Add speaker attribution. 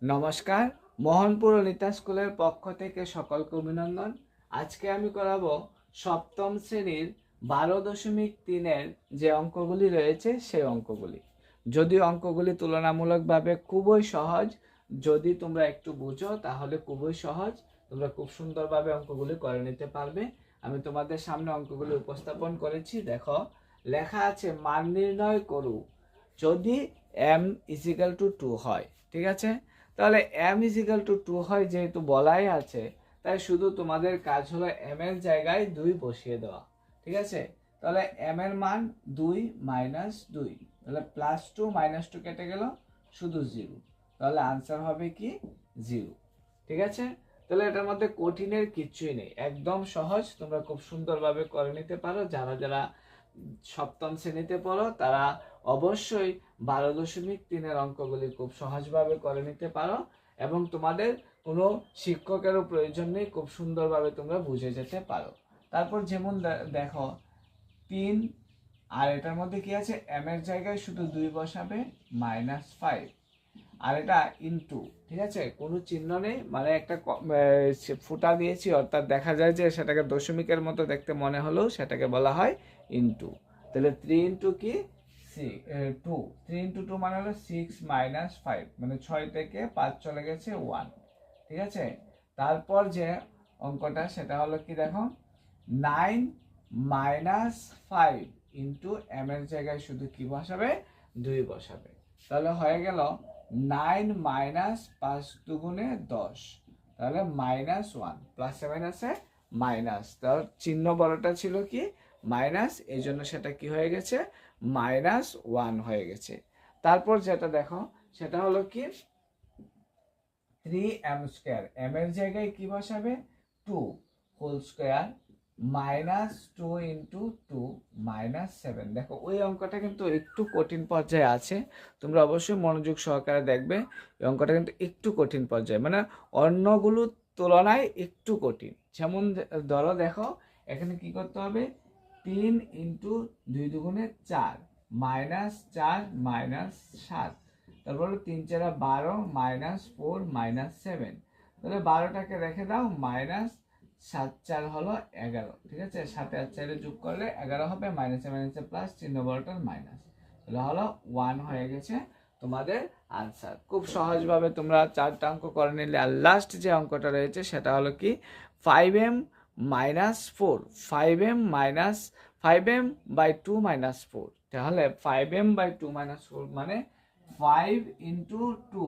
Speaker 1: নমস্কার, মোহনপুর অনিতা স্কুলের পক্ষ থেকে সকলকে অভিনন্দন। আজকে আমি করাবো সপ্তম শ্রেণীর 12.3-এর যে অঙ্কগুলি রয়েছে সেই অঙ্কগুলি। যদিও অঙ্কগুলি তুলনামূলকভাবে খুবই সহজ, যদি তোমরা একটু বুঝো তাহলে খুবই সহজ, তোমরা খুব সুন্দরভাবে অঙ্কগুলি করে নিতে পারবে। আমি তোমাদের সামনে অঙ্কগুলি উপস্থাপন করেছি। দেখো, লেখা আছে মান নির্ণয় করু যদি m = 2 হয়। ঠিক আছে, তাহলে m = 2 হয়, যেহেতু বলাই আছে, তাই শুধু তোমাদের কাজ হলো m এর জায়গায় 2 বসিয়ে দেওয়া। ঠিক আছে, তাহলে m এর মান 2 - 2, তাহলে +2 - 2 কেটে গেল, শুধু 0, তাহলে আনসার হবে কি 0। ঠিক আছে, তাহলে এটার মধ্যে কঠিনের কিচ্ছুই নেই, একদম সহজ, তোমরা খুব সুন্দরভাবে করে নিতে পারো। যারা যারা সপ্তম শ্রেণীতে পড়ো তারা অবশ্যই 12.3-এর অঙ্কগুলি খুব সহজভাবে করে নিতে পারো এবং তোমাদের কোনো শিক্ষকেরও প্রয়োজন নেই, খুব সুন্দরভাবে তোমরা বুঝে যেতে পারো। তারপর যেমন দেখো 3, আর এটার মধ্যে কি আছে, m এর জায়গায় শুধু 2 বসাবে, -5, আর এটা ইনটু। ঠিক আছে, কোনো চিহ্ন নেই, মানে একটা ফুটা দিয়েছি, অর্থাৎ দেখা যায় যে সেটাকে দশমিকের মতো দেখতে মনে হলেও সেটাকে বলা হয় ইনটু। তাহলে 3 ইনটু কি 2, 3 ইনটু 2 মানে হলো 6 - 5, মানে 6 থেকে 5 চলে গেছে 1। ঠিক আছে, তারপর যে অঙ্কটা সেটা হলো কি, দেখো 9 - 5 ইনটু m এর জায়গায় শুধু কি বসাবে, 2 বসাবে, তাহলে হয়ে গেল 9 - 5 দুগুণে 10, তাহলে -1, +7 আছে মাইনাস, তার চিহ্ন বড়টা ছিল কি মাইনাস, এই জন্য সেটা কি হয়ে গেছে, -1 হয়ে গেছে। তারপর যেটা দেখো সেটা হলো কি 3m², m এর জায়গায় কি বসাবে 2 হোল স্কয়ার, -2 ইন্টু 2 -7। দেখো ওই অঙ্কটা কিন্তু একটু কঠিন পর্যায়ে আছে, তোমরা অবশ্যই মনোযোগ সহকারে দেখবে। এই অঙ্কটা কিন্তু একটু কঠিন পর্যায়ে, মানে অন্যগুলোর তুলনায় একটু কঠিন। যেমন ধরো দেখো এখানে কি করতে হবে, 3 ইন্টু 2 দুগুণে 4, -4 -7, তারপর 3 × 4 = 12, -4 -7, তাহলে 12টাকে রেখে দাও, -7 4 হলো 11। ঠিক আছে, 7 আর 4 যোগ করলে 11 হবে, মাইনাসে মাইনাসে প্লাস, চিহ্ন বড়টার মাইনাস, তাহলে হলো 1 হয়ে গেছে তোমাদের আনসার। খুব সহজভাবে তোমরা 4টা অঙ্ক করে নিলে। আর লাস্ট যে অঙ্কটা রয়েছে সেটা হলো কি 5m - 4, 5m/2 - 4, তাহলে 5m/2 - 4 মানে 5 ইন্টু 2